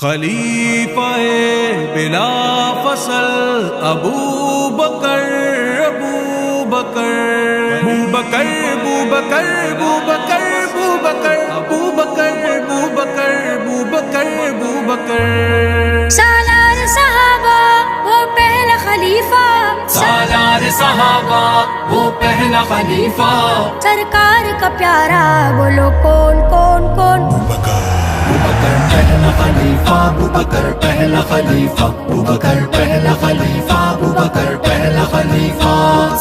خلیفہ بلا فصل ابو بکر ابو بکر ابو بکر ابو بکر ابو بکر ابو بکر ابو بکر ابو بکر ابو بکر ابو بکر سالار صحابہ وہ پہلا خلیفہ، سالار صحابہ وہ پہلا خلیفہ، سرکار کا پیارا بولو کون کون کون؟ ابوبکر پہلا خلیفہ، ابوبکر پہلا خلیفہ، ابوبکر پہلا خلیفہ، ابوبکر پہلا خلیفہ،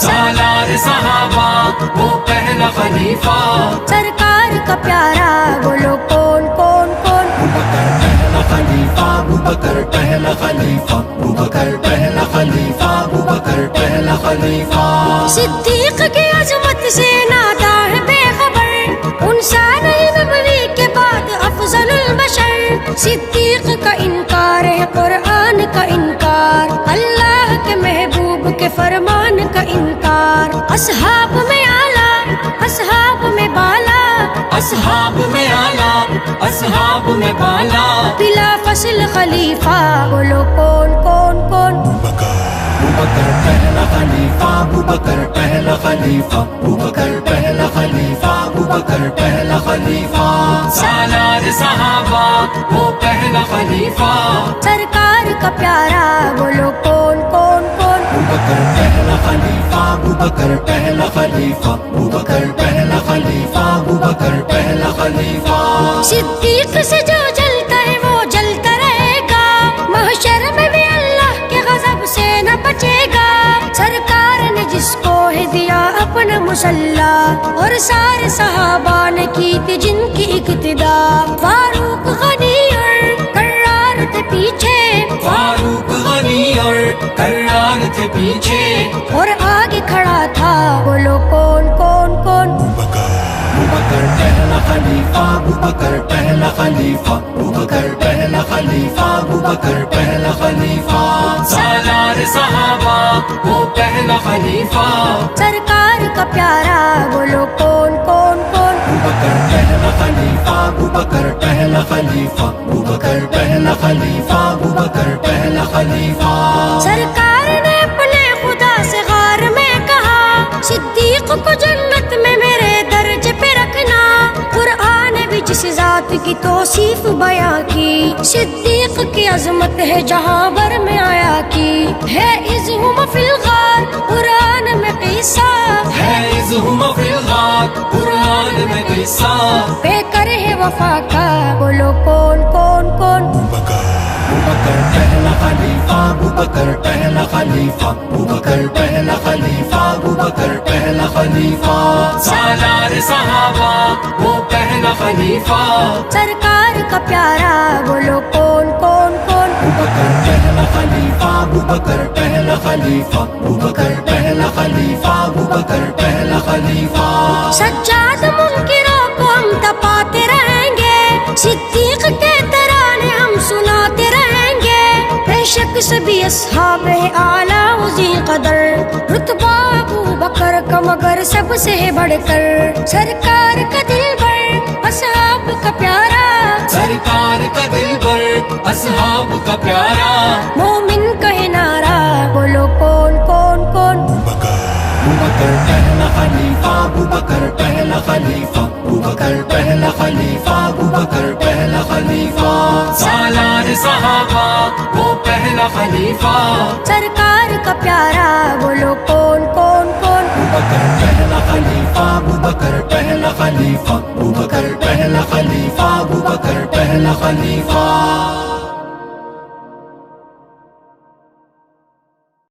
سالار صحابہ وہ پہلا خلیفہ، سرکار کا پیارا بولو کون کون کون؟ ابوبکر پہلا خلیفہ، ابوبکر پہلا خلیفہ، ابوبکر پہلا خلیفہ، ابوبکر پہلا خلیفہ، صدیق کی عظمت سے نادا ہے بے خبر، انسان نبوی کے بعد افضل البشر، صدیق کا انکار ہے قرآن کا انکار، اللہ کے محبوب کے فرمان کا انکار، اصحاب میں اعلیٰ اصحاب میں بالا، اصحاب میں اعلیٰ اصحاب میں بالا، بلا فصل خلیفہ بولو کون کون کون؟ ابوبکر پہلا خلیفہ، ابوبکر پہلا خلیفہ، ابوبکر پہلا خلیفہ، ابوبکر پہلا خلیفہ، سالار صحابہ وہ پہلا خلیفہ، سرکار کا پیارا بولو کون کون کون؟ ابوبکر پہلا خلیفہ، ابوبکر پہلا خلیفہ، ابوبکر پہلا خلیفہ، ابوبکر پہلا خلیفہ، صدیق سے جو جلتا ہے وہ جلتا رہے گا، محشر میں بھی اللہ کے غضب سے نہ بچے گا، سرکار نے جس کو ہے دیا اپنا مسلح، اور سارے صحابہ نے کی تھی جن کی اقتدا، فاروق غنی اور کرار تھے پیچھے، فاروق غنی اور کرار تھے پیچھے، اور آگے کھڑا تھا بولو کون کون کون؟ ابوبکر پہلا خلیفہ، ابوبکر پہلا خلیفہ، ابوبکر پہلا خلیفہ، ابوبکر پہلا خلیفہ، سالار صحابہ وہ پہلا خلیفہ، سرکار کا پیارا بولو کون کون کون؟ ابوبکر پہلا خلیفہ، ابوبکر پہلا خلیفہ، ابوبکر پہلا خلیفہ، ابوبکر پہلا خلیفہ، سرکار نے اپنے خدا سے غار میں کہا، صدیق کو جنت میں میرے درجے پہ رکھنا، قرآن بھی جس ذات کی توصیف بیاں کی، صدیق کی عظمت ہے جہاں بھر میں آیا کی، ہے اذہم فی الغار قرآن میں قصہ، ہے اذہم فی الغار قرآن میں قصہ، بے کر ہے وفا کا بولو کون کون کون؟ ابوبکر پہلا خلیفہ، ابوبکر پہلا خلیفہ، ابوبکر پہلا خلیفہ، ابوبکر پہلا خلیفہ، سالار صحابہ وہ پہلا خلیفہ، سرکار کا پیارا بولو کون کون کون؟ ابوبکر پہلا خلیفہ، ابوبکر پہلا خلیفہ، ابوبکر پہلا خلیفہ، ابوبکر پہلا خلیفہ، سجاد منکروں کو ہم تپاتے رہیں گے، صدیق کے ترانے ہم سناتے رہیں گے، بے شک سبھی اصحاب اعلیٰ ذی قدر، رتبہ ابو بکر کا مگر سب سے بڑھ کر، سرکار کا دل بر اصحاب کا پیارا، سرکار کا دل بر اصحاب کا پیارا، مومن کہے نعرہ بولو کون کون کون؟ ابوبکر پہلا خلیفہ، ابوبکر پہلا خلیفہ، ابوبکر پہلا خلیفہ، ابوبکر پہلا خلیفہ، سالار صحابہ وہ پہلا خلیفہ، سرکار کا پیارا بولو کون کون کون؟ ابوبکر پہلا خلیفہ، ابوبکر پہلا خلیفہ، ابوبکر پہلا خلیفہ، ابوبکر پہلا خلیفہ۔